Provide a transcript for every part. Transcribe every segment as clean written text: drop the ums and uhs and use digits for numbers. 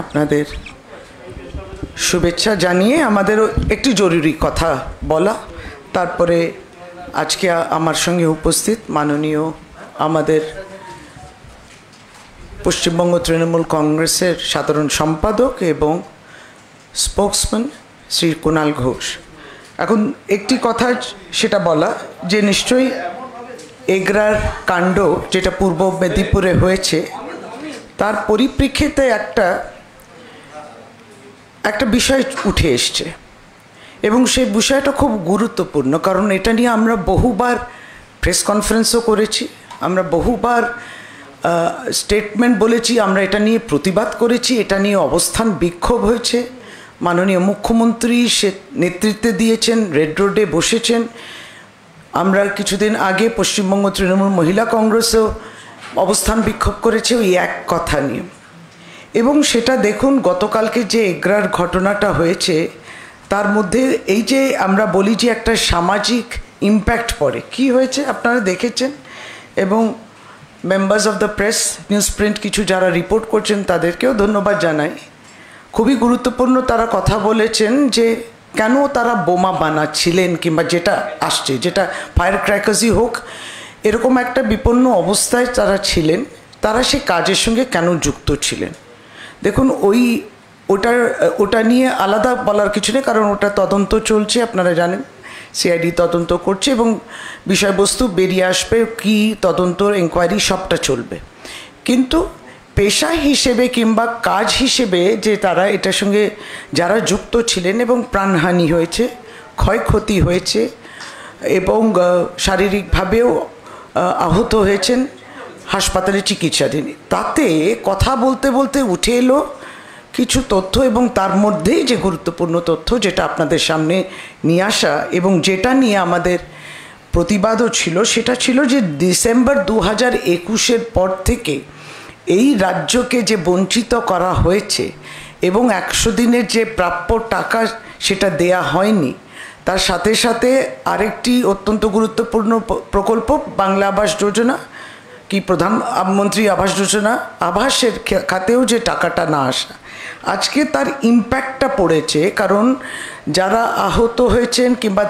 আপনাদের শুভেচ্ছা জানিয়ে আমাদের একটি জরুরি কথা বলা। তারপরে আজকে আমার সঙ্গে উপস্থিত মাননীয় আমাদের পশ্চিমবঙ্গ তৃণমূল কংগ্রেসের সাধারণ সম্পাদক এবং স্পোকসম্যান শ্রী কুণাল ঘোষ। এখন একটি কথা সেটা বলা যে নিশ্চয়ই এগরার কাণ্ড যেটা পূর্ব মেদিনীপুরে হয়েছে তার পরিপ্রেক্ষিতে একটা বিষয় উঠে এসছে এবং সেই বিষয়টা খুব গুরুত্বপূর্ণ, কারণ এটা নিয়ে আমরা বহুবার প্রেস কনফারেন্সও করেছি, আমরা বহুবার স্টেটমেন্ট বলেছি, আমরা এটা নিয়ে প্রতিবাদ করেছি, এটা নিয়ে অবস্থান বিক্ষোভ হয়েছে। মাননীয় মুখ্যমন্ত্রী সে নেতৃত্বে দিয়েছেন, রেড রোডে বসেছেন। আমরা কিছুদিন আগে পশ্চিমবঙ্গ তৃণমূল মহিলা কংগ্রেসেও অবস্থান বিক্ষোভ করেছে ওই এক কথা নিয়ে। এবং সেটা দেখুন গতকালকে যে এগরার ঘটনাটা হয়েছে তার মধ্যে এই যে আমরা বলি যে একটা সামাজিক ইম্প্যাক্ট পড়ে, কি হয়েছে আপনারা দেখেছেন এবং members of the press news print কিছু যারা রিপোর্ট করছেন তাদেরকেও ধন্যবাদ জানাই। খুবই গুরুত্বপূর্ণ তারা কথা বলেছেন যে কেন তারা বোমা বানাচ্ছিলেন কিংবা যেটা আসছে, যেটা ফায়ার ক্র্যাকার্সই হোক, এরকম একটা বিপন্ন অবস্থায় তারা ছিলেন, তারা সে কাজের সঙ্গে কেন যুক্ত ছিলেন। দেখুন ওটা নিয়ে আলাদা বলার কিছু নেই, কারণ ওটা তদন্ত চলছে, আপনারা জানেন সিআইডি তদন্ত করছে এবং বিষয়বস্তু বেরিয়ে আসবে, কি তদন্ত এনকোয়ারি সবটা চলবে। কিন্তু পেশা হিসেবে কিংবা কাজ হিসেবে যে তারা এটার সঙ্গে যারা যুক্ত ছিলেন এবং প্রাণহানি হয়েছে, ক্ষয়ক্ষতি হয়েছে এবং শারীরিকভাবেও আহত হয়েছেন, হাসপাতালে চিকিৎসাধীন, তাতে কথা বলতে বলতে উঠে এলো কিছু তথ্য এবং তার মধ্যেই যে গুরুত্বপূর্ণ তথ্য যেটা আপনাদের সামনে নিয়ে আসা এবং যেটা নিয়ে আমাদের প্রতিবাদও ছিল, সেটা ছিল যে ডিসেম্বর 2021-এর পর থেকে এই রাজ্যকে যে বঞ্চিত করা হয়েছে এবং 100 দিনের যে প্রাপ্য টাকা সেটা দেয়া হয়নি, তার সাথে সাথে আরেকটি অত্যন্ত গুরুত্বপূর্ণ প্রকল্প বাংলা আবাস যোজনা কি প্রধানমন্ত্রী আবাস যোজনা, আবাসের খাতেও যে টাকাটা না আসা, আজকে তার ইম্প্যাক্টটা পড়েছে। কারণ যারা আহত হয়েছেন কিংবা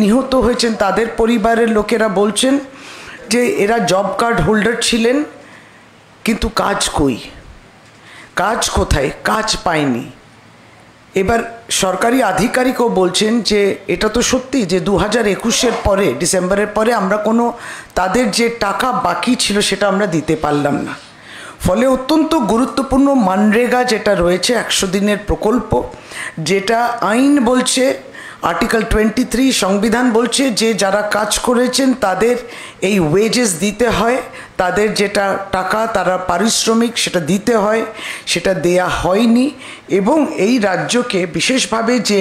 নিহত হয়েছেন তাদের পরিবারের লোকেরা বলছেন যে এরা জব কার্ড হোল্ডার ছিলেন কিন্তু কাজ কই, কাজ কোথায়, কাজ পায়নি। এবার সরকারি আধিকারিকও বলছেন যে এটা তো সত্যি যে 2021-এর পরে ডিসেম্বরের পরে আমরা কোনো তাদের যে টাকা বাকি ছিল সেটা আমরা দিতে পারলাম না। ফলে অত্যন্ত গুরুত্বপূর্ণ মানরেগা যেটা রয়েছে 100 দিনের প্রকল্প, যেটা আইন বলছে আর্টিকেল 23 সংবিধান বলছে যে যারা কাজ করেছেন তাদের এই ওয়েজেস দিতে হয়, তাদের যেটা টাকা তারা পারিশ্রমিক সেটা দিতে হয়, সেটা দেয়া হয়নি। এবং এই রাজ্যকে বিশেষভাবে যে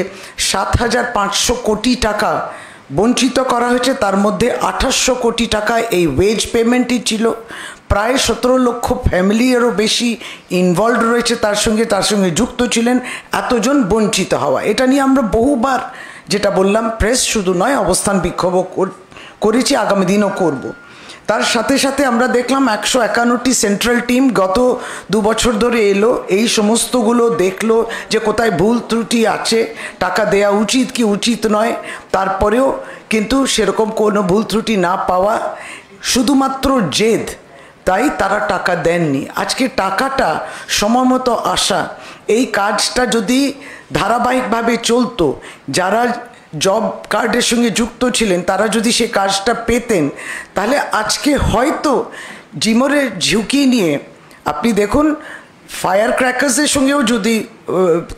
7,500 কোটি টাকা বঞ্চিত করা হয়েছে তার মধ্যে 2800 কোটি টাকা এই ওয়েজ পেমেন্টই ছিল। প্রায় 17 লক্ষ ফ্যামিলিরও বেশি ইনভলভ রয়েছে তার সঙ্গে যুক্ত ছিলেন, এতজন বঞ্চিত হওয়া। এটা নিয়ে আমরা বহুবার যেটা বললাম প্রেস শুধু নয় অবস্থান বিক্ষোভও করেছি, আগামী দিনও করব। তার সাথে সাথে আমরা দেখলাম 151টি সেন্ট্রাল টিম গত 2 বছর ধরে এলো, এই সমস্তগুলো দেখলো যে কোথায় ভুল ত্রুটি আছে, টাকা দেয়া উচিত কি উচিত নয়, তারপরেও কিন্তু সেরকম কোনো ভুল ত্রুটি না পাওয়া, শুধুমাত্র জেদ, তাই তারা টাকা দেননি। আজকে টাকাটা সময়মতো আসা, এই কাজটা যদি ধারাবাহিকভাবে চলতো, যারা জব কার্ডের সঙ্গে যুক্ত ছিলেন তারা যদি সে কাজটা পেতেন, তাহলে আজকে হয়তো জীবনের ঝুঁকি নিয়ে, আপনি দেখুন ফায়ার ক্র্যাকার্সের সঙ্গেও যদি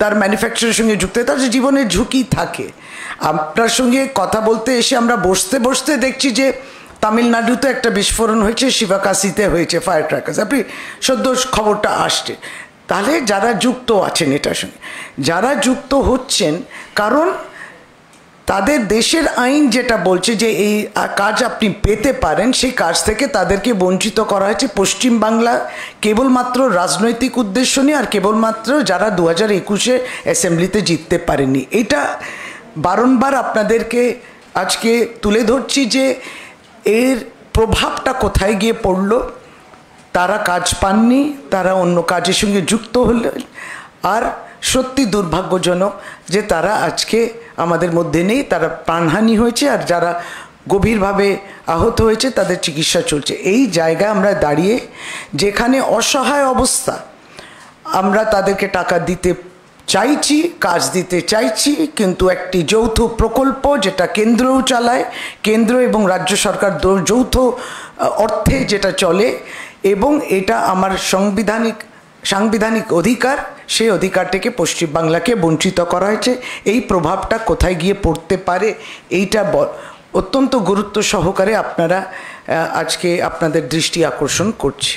তার ম্যানুফ্যাকচারের সঙ্গে যুক্ত হয় তার জীবনের ঝুঁকি থাকে। আপনার সঙ্গে কথা বলতে এসে আমরা বসতে বসতে দেখছি যে তামিলনাড়ুতে একটা বিস্ফোরণ হয়েছে, শিবাকাশিতে হয়েছে ফায়ার ক্র্যাকার্স, আপনি সদ্য খবরটা আসছে। তাহলে যারা যুক্ত আছেন এটার সঙ্গে, যারা যুক্ত হচ্ছেন, কারণ তাদের দেশের আইন যেটা বলছে যে এই কাজ আপনি পেতে পারেন, সেই কাজ থেকে তাদেরকে বঞ্চিত করা হয়েছে। পশ্চিমবাংলা কেবলমাত্র রাজনৈতিক উদ্দেশ্য নিয়ে আর কেবলমাত্র যারা 2021-এ অ্যাসেম্বলিতে জিততে পারেনি, এটা বারংবার আপনাদেরকে আজকে তুলে ধরছি যে এর প্রভাবটা কোথায় গিয়ে পড়ল। তারা কাজ পাননি, তারা অন্য কাজের সঙ্গে যুক্ত হলে, আর সত্যি দুর্ভাগ্যজনক যে তারা আজকে আমাদের মধ্যে নেই, তারা প্রাণহানি হয়েছে, আর যারা গভীরভাবে আহত হয়েছে তাদের চিকিৎসা চলছে। এই জায়গায় আমরা দাঁড়িয়ে যেখানে অসহায় অবস্থা, আমরা তাদেরকে টাকা দিতে চাইছি, কাজ দিতে চাইছি, কিন্তু একটি যৌথ প্রকল্প যেটা কেন্দ্রও চালায়, কেন্দ্র এবং রাজ্য সরকার যৌথ অর্থে যেটা চলে, এবং এটা আমার সাংবিধানিক অধিকার, সেই অধিকারটাকে পশ্চিমবাংলাকে বঞ্চিত করা হয়েছে। এই প্রভাবটা কোথায় গিয়ে পড়তে পারে এইটা অত্যন্ত গুরুত্ব সহকারে আপনারা আজকে আপনাদের দৃষ্টি আকর্ষণ করছি।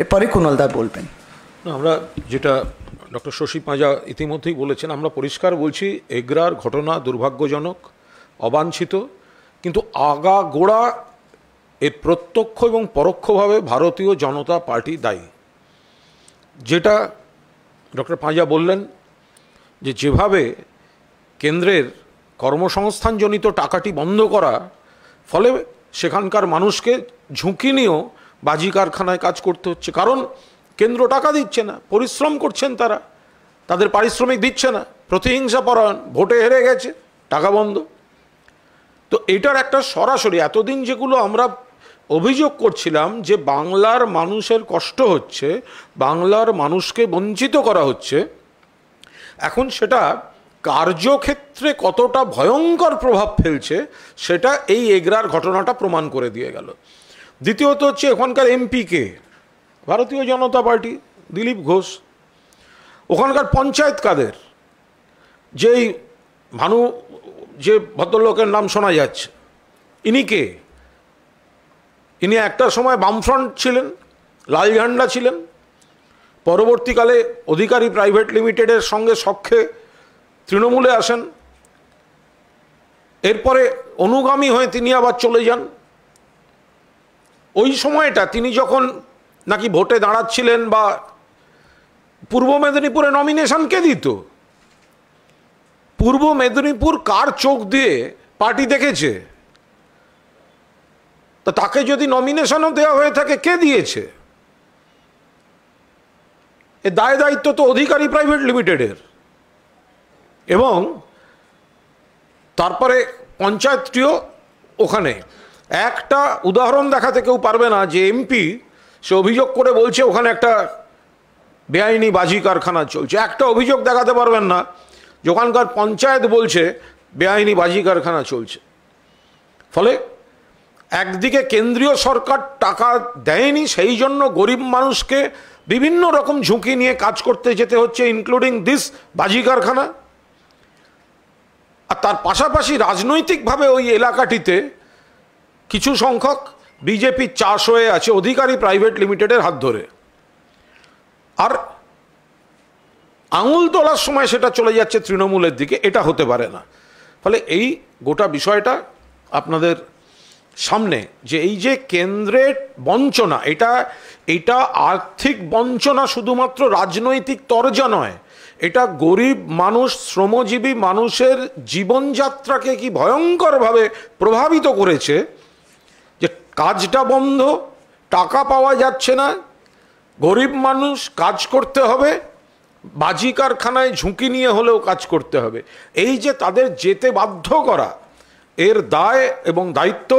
এরপরে কুণালদা বলবেন। আমরা যেটা ডক্টর শশী পাঁজা ইতিমধ্যেই বলেছেন, আমরা পরিষ্কার বলছি এগরার ঘটনা দুর্ভাগ্যজনক, অবাঞ্ছিত, কিন্তু আগাগোড়া এর প্রত্যক্ষ এবং পরোক্ষভাবে ভারতীয় জনতা পার্টি দায়ী। যেটা ডক্টর পাঁজা বললেন যে যেভাবে কেন্দ্রের কর্মসংস্থানজনিত টাকাটি বন্ধ করা ফলে সেখানকার মানুষকে ঝুঁকি নিয়েও বাজি কারখানায় কাজ করতে হচ্ছে, কারণ কেন্দ্র টাকা দিচ্ছে না, পরিশ্রম করছেন তারা, তাদের পারিশ্রমিক দিচ্ছে না, প্রতিহিংসা পরায়ণ, ভোটে হেরে গেছে, টাকা বন্ধ। তো এটার একটা সরাসরি, এতদিন যেগুলো আমরা অভিযোগ করছিলাম যে বাংলার মানুষের কষ্ট হচ্ছে, বাংলার মানুষকে বঞ্চিত করা হচ্ছে, এখন সেটা কার্যক্ষেত্রে কতটা ভয়ঙ্কর প্রভাব ফেলছে সেটা এই এগরার ঘটনাটা প্রমাণ করে দিয়ে গেল। দ্বিতীয়ত হচ্ছে ওখানকার এমপিকে, ভারতীয় জনতা পার্টি, দিলীপ ঘোষ, ওখানকার পঞ্চায়েত কাদের, যেই যে ভদ্রলোকের নাম শোনা যাচ্ছে, ইনি কে? ইনি একটা সময় বামফ্রন্ট ছিলেন, লাল ঝান্ডা ছিলেন, পরবর্তীকালে অধিকারী প্রাইভেট লিমিটেডের সঙ্গে সখ্যে তৃণমূলে আসেন, এরপরে অনুগামী হয়ে তিনি আবার চলে যান। ওই সময়টা তিনি যখন নাকি ভোটে দাঁড়াচ্ছিলেন বা পূর্ব মেদিনীপুরে নমিনেশন কে দিত? পূর্ব মেদিনীপুর কার চোখ দিয়ে পার্টি দেখেছে? তা তাকে যদি নমিনেশনও দেওয়া হয়ে থাকে, কে দিয়েছে? এ দায় দায়িত্ব তো অধিকারী প্রাইভেট লিমিটেডের। এবং তারপরে পঞ্চায়েতটিও, ওখানে একটা উদাহরণ দেখাতে কেউ পারবে না যে এমপি সে অভিযোগ করে বলছে ওখানে একটা বেআইনি বাজি কারখানা চলছে, একটা অভিযোগ দেখাতে পারবেন না যে ওখানকার পঞ্চায়েত বলছে বেআইনি বাজি কারখানা চলছে। ফলে একদিকে কেন্দ্রীয় সরকার টাকা দেয়নি, সেই জন্য গরিব মানুষকে বিভিন্ন রকম ঝুঁকি নিয়ে কাজ করতে যেতে হচ্ছে, ইনক্লুডিং দিস বাজি কারখানা। আর তার পাশাপাশি রাজনৈতিকভাবে ওই এলাকাটিতে কিছু সংখ্যক বিজেপি চাষ হয়ে আছে অধিকারী প্রাইভেট লিমিটেডের হাত ধরে, আর আঙুল তোলার সময় সেটা চলে যাচ্ছে তৃণমূলের দিকে। এটা হতে পারে না। ফলে এই গোটা বিষয়টা আপনাদের সামনে, যে এই যে কেন্দ্রের বঞ্চনা, এটা আর্থিক বঞ্চনা শুধুমাত্র রাজনৈতিক তরজা নয়, এটা গরিব মানুষ, শ্রমজীবী মানুষের জীবনযাত্রাকে কি ভয়ঙ্করভাবে প্রভাবিত করেছে। যে কাজটা বন্ধ, টাকা পাওয়া যাচ্ছে না, গরিব মানুষ কাজ করতে হবে, বাজি কারখানায় ঝুঁকি নিয়ে হলেও কাজ করতে হবে। এই যে তাদের যেতে বাধ্য করা, এর দায় এবং দায়িত্ব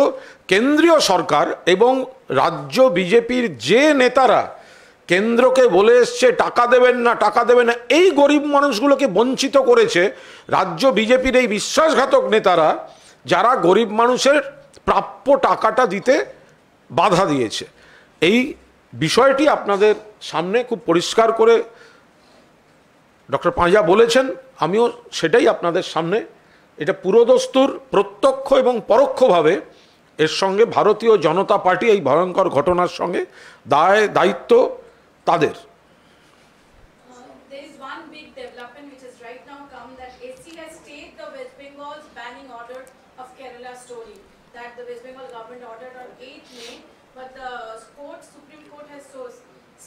কেন্দ্রীয় সরকার এবং রাজ্য বিজেপির যে নেতারা কেন্দ্রকে বলে এসছে টাকা দেবেন না, টাকা দেবেন না, এই গরিব মানুষগুলোকে বঞ্চিত করেছে রাজ্য বিজেপির এই বিশ্বাসঘাতক নেতারা, যারা গরিব মানুষের প্রাপ্য টাকাটা দিতে বাধা দিয়েছে। এই বিষয়টি আপনাদের সামনে খুব পরিষ্কার করে ডক্টর পাঁজা বলেছেন, আমিও সেটাই আপনাদের সামনে, এটা পুরোদস্তুর প্রত্যক্ষ এবং পরোক্ষভাবে এর সঙ্গে ভারতীয় জনতা পার্টি এই ভয়ঙ্কর ঘটনার সঙ্গে দায় দায়িত্ব তাদের। There is one big development which has right now come, that SC has stayed the West Bengal's banning order of Kerala story that the West Bengal government ordered on 8th May, but the Supreme Court has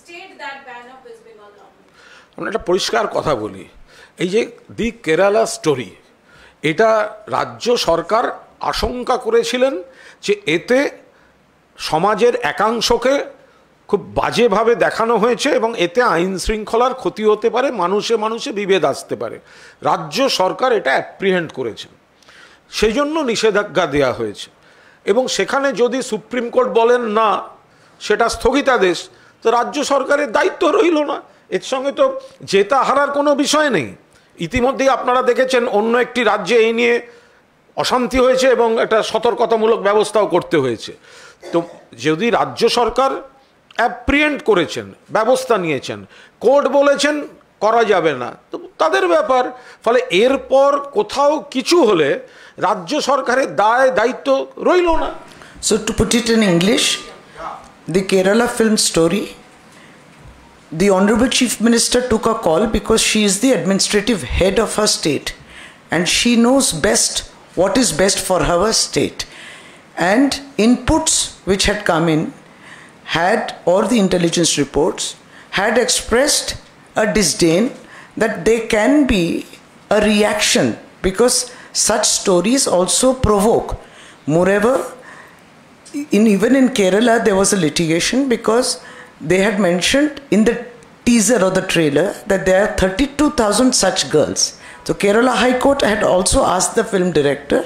stayed that ban of West Bengal government. আমরা একটা পরিষ্কার কথা বলি, এই যে দি Kerala story, এটা রাজ্য সরকার আশঙ্কা করেছিলেন যে এতে সমাজের একাংশকে খুব বাজেভাবে দেখানো হয়েছে এবং এতে আইন শৃঙ্খলার ক্ষতি হতে পারে, মানুষে মানুষে বিভেদ আসতে পারে। রাজ্য সরকার এটা অ্যাপ্রিহেন্ড করেছে, সেই জন্য নিষেধাজ্ঞা দেওয়া হয়েছে। এবং সেখানে যদি সুপ্রিম কোর্ট বলেন না, সেটা স্থগিতাদেশ, তো রাজ্য সরকারের দায়িত্ব রইল না। এর সঙ্গে তো জেতা হারার কোনো বিষয় নেই। ইতিমধ্যেই আপনারা দেখেছেন অন্য একটি রাজ্যে এই নিয়ে অশান্তি হয়েছে এবং একটা সতর্কতামূলক ব্যবস্থাও করতে হয়েছে। তো যদি রাজ্য সরকার অ্যাপ্রিহেন্ড করেছেন, ব্যবস্থা নিয়েছেন, কোর্ট বলেছেন করা যাবে না, তো তাদের ব্যাপার। ফলে এরপর কোথাও কিছু হলে রাজ্য সরকারের দায়িত্ব রইল না। So to put it in English, the Kerala film story, the Honorable Chief Minister took a call because she is the administrative head of her state and she knows best what is best for her state. And inputs which had come in or the intelligence reports had expressed a disdain that there can be a reaction because such stories also provoke. Moreover, even in Kerala there was a litigation because they had mentioned in the teaser or the trailer that there are 32,000 such girls. So Kerala High Court had also asked the film director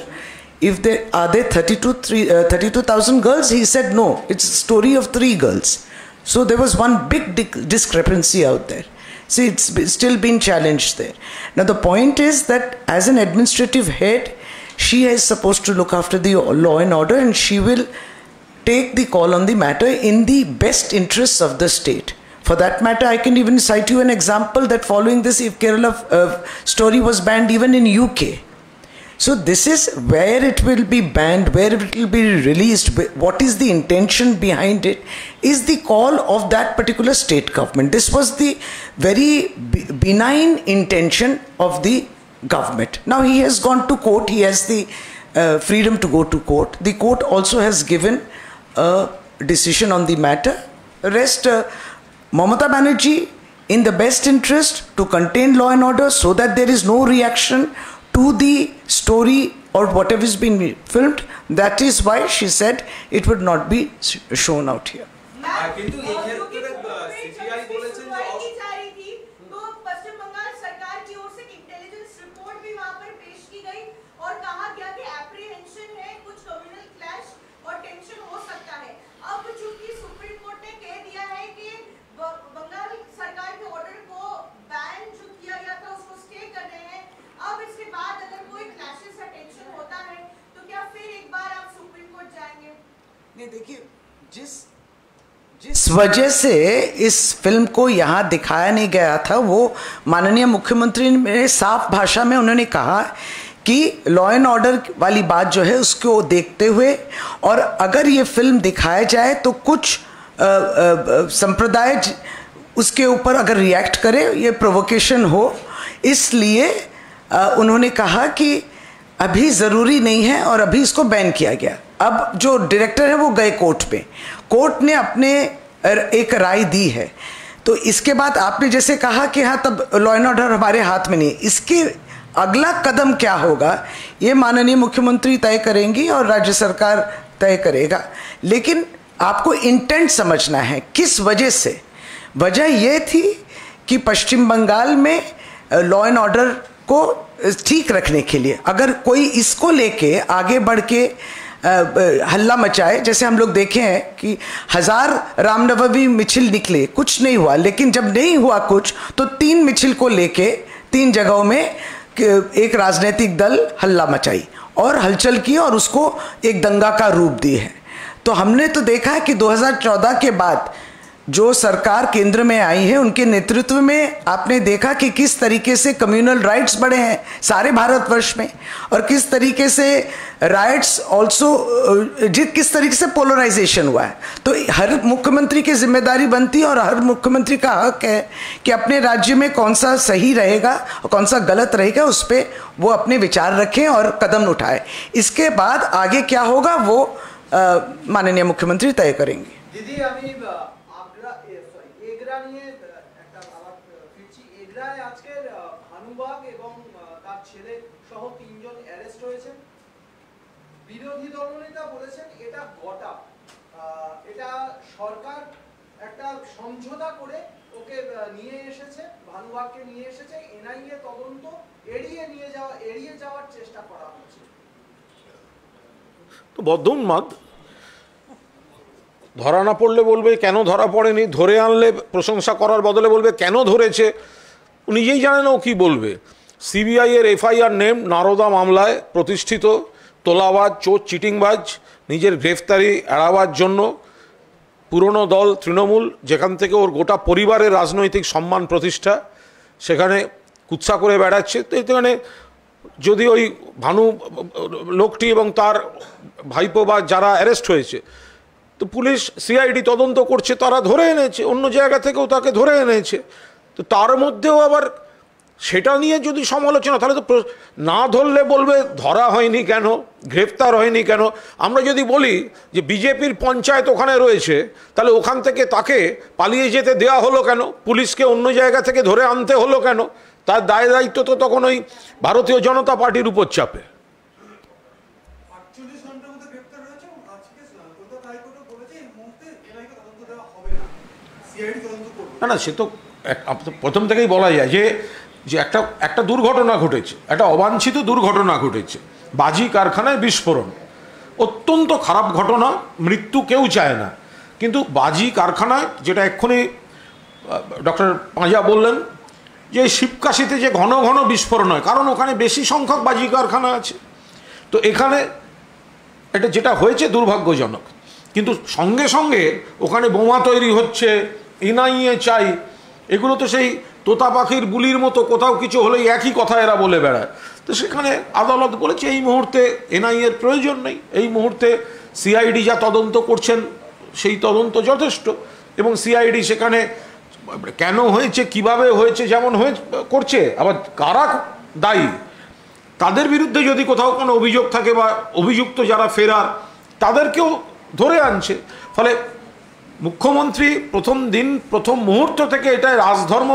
if there are 32,000 girls. He said no, it's a story of 3 girls. So there was one big discrepancy out there. See, it's still been challenged there. Now the point is that as an administrative head, she is supposed to look after the law and order, and she will take the call on the matter in the best interests of the state. For that matter, I can even cite you an example that following this, if Kerala story was banned even in UK. So this is where it will be banned, where it will be released, what is the intention behind it, is the call of that particular state government. This was the very benign intention of the government. Now he has gone to court, he has the freedom to go to court. The court also has given a decision on the matter. Rest, Mamata Banerjee, in the best interest to contain law and order so that there is no reaction to the story or whatever is being filmed, that is why she said it would not be shown out here. কিন্তু এই ক্ষেত্রে CBI বলেছেন যে तो पश्चिम बंगाल सरकार की ओर से intelligence report भी वहां पर पेश की गई और कहा गया कि एप्रीहेंशन है, कुछ कम्युनल क्लैश और टेंशन हो सकता है। अब चूंकि सुप्रीम कोर्ट ने कह दिया है कि बंगाल सरकार के ऑर्डर को बैन जो किया गया था उसको स्टे कर रहे हैं, अब इसके बाद अगर कोई क्लैशेस या टेंशन होता है तो क्या फिर एक बार आप सुप्रीम कोर्ट जाएंगे? नहीं, देखिए, जिस वजह से इस फिल्म को यहाँ दिखाया नहीं गया था, वो माननीय मुख्यमंत्री ने साफ भाषा में उन्होंने कहा कि लॉ एंड ऑर्डर वाली बात जो है उसको देखते हुए, और अगर ये फिल्म दिखाया जाए तो कुछ संप्रदाय उसके ऊपर अगर रिएक्ट करे, ये प्रोवोकेशन हो, इसलिए उन्होंने कहा कि अभी ज़रूरी नहीं है और अभी इसको बैन किया गया। अब जो डायरेक्टर है वो गए कोर्ट पे, कोर्ट ने अपने एक राय दी है। तो इसके बाद आपने जैसे कहा कि हाँ, तब लॉ एंड ऑर्डर हमारे हाथ में नहीं, इसके अगला कदम क्या होगा ये माननीय मुख्यमंत्री तय करेंगी और राज्य सरकार तय करेगा। लेकिन आपको इंटेंट समझना है, किस वजह से। वजह ये थी कि पश्चिम बंगाल में लॉ एंड ऑर्डर को ठीक रखने के लिए अगर कोई इसको लेके आगे बढ़ के हल्ला मचाए, जैसे हम लोग देखे हैं कि 1000 रामनवमी मिছিল निकले, कुछ नहीं हुआ, लेकिन जब नहीं हुआ कुछ तो 3 मिছিল को लेके 3 जगहों में एक राजनीतिक दल हल्ला मचाई और हलचल की और उसको एक दंगा का रूप दी है। तो हमने तो देखा है कि 2014 के बाद जो सरकार केंद्र में आई है उनके नेतृत्व में आपने देखा कि किस तरीके से कम्युनल राइट्स बढ़े हैं सारे भारतवर्ष में, और किस तरीके से राइट्स ऑल्सो किस तरीके से पोलराइजेशन हुआ है। तो हर मुख्यमंत्री की जिम्मेदारी बनती है और हर मुख्यमंत्री का हक है कि अपने राज्य में कौन सा सही रहेगा और कौन सा गलत रहेगा उस पर वो अपने विचार रखें और कदम उठाए। इसके बाद आगे क्या होगा वो माननीय मुख्यमंत्री तय करेंगे। दीदी আমি এগরা নিয়ে একটা আবার ফিরছি। এগরায় আজকে ভানুবাগ এবং তার ছেলে সহ 3 জন অ্যারেস্ট হয়েছেন। বিরোধী দলনেতা বলেছেন এটা গোটা, এটা সরকার একটা সমঝোতা করে ওকে নিয়ে এসেছে, ভানুবাগকে নিয়ে এসেছে, এনআইএ তদন্ত এড়িয়ে যাওয়ার চেষ্টা করা হচ্ছে। তো বদ্ধ উন্মাদ, ধরা না পড়লে বলবে কেন ধরা পড়েনি, ধরে আনলে প্রশংসা করার বদলে বলবে কেন ধরেছে, ও নিজেই জানে না ও কী বলবে। সিবিআই এর এফআইআর নেম নারদা মামলায় প্রতিষ্ঠিত তোলাবাজ, চোর, চিটিংবাজ, নিজের গ্রেফতারি এড়াবার জন্য পুরনো দল তৃণমূল, যেখান থেকে ওর গোটা পরিবারের রাজনৈতিক সম্মান প্রতিষ্ঠা, সেখানে কুৎসা করে বেড়াচ্ছে। তো এখানে যদি ওই ভানু লোকটি এবং তার ভাইপো বা যারা অ্যারেস্ট হয়েছে, তো পুলিশ সিআইডি তদন্ত করছে, তারা ধরে এনেছে, অন্য জায়গা থেকেও তাকে ধরে এনেছে। তো তার মধ্যেও আবার সেটা নিয়ে যদি সমালোচনা, তাহলে তো না ধরলে বলবে ধরা হয়নি কেন, গ্রেফতার হয়নি কেন। আমরা যদি বলি যে বিজেপির পঞ্চায়েত ওখানে রয়েছে, তাহলে ওখান থেকে তাকে পালিয়ে যেতে দেওয়া হলো কেন, পুলিশকে অন্য জায়গা থেকে ধরে আনতে হলো কেন, তার দায় দায়িত্ব তো তখন ওই ভারতীয় জনতা পার্টির উপর চাপে। না না, সে তো প্রথম থেকেই বলা যায় যে একটা দুর্ঘটনা ঘটেছে, একটা অবাঞ্ছিত দুর্ঘটনা ঘটেছে, বাজি কারখানায় বিস্ফোরণ, অত্যন্ত খারাপ ঘটনা, মৃত্যু কেউ চায় না। কিন্তু বাজি কারখানায়, যেটা এক্ষুনি ডক্টর পাঁজা বললেন, যে শিবকাশিতে যে ঘন ঘন বিস্ফোরণ হয়, কারণ ওখানে বেশি সংখ্যক বাজি কারখানা আছে। তো এখানে এটা যেটা হয়েছে দুর্ভাগ্যজনক, কিন্তু সঙ্গে সঙ্গে ওখানে বোমা তৈরি হচ্ছে, এনআইএ চাই, এগুলো তো সেই তোতা পাখির বুলির মতো, কোথাও কিছু হলেই একই কথা এরা বলে বেড়ায়। তো সেখানে আদালত বলেছে এই মুহূর্তে এনআইএর প্রয়োজন নেই, এই মুহূর্তে সিআইডি যা তদন্ত করছেন সেই তদন্ত যথেষ্ট। এবং সিআইডি সেখানে কেন হয়েছে, কিভাবে হয়েছে, যেমন করছে, আবার কারা দায়ী, তাদের বিরুদ্ধে যদি কোথাও কোনো অভিযোগ থাকে বা অভিযুক্ত যারা ফেরার, তাদেরকেও ধরে আনছে। ফলে মুখ্যমন্ত্রী প্রথম মুহূর্ত থেকে এটা রাজধর্ম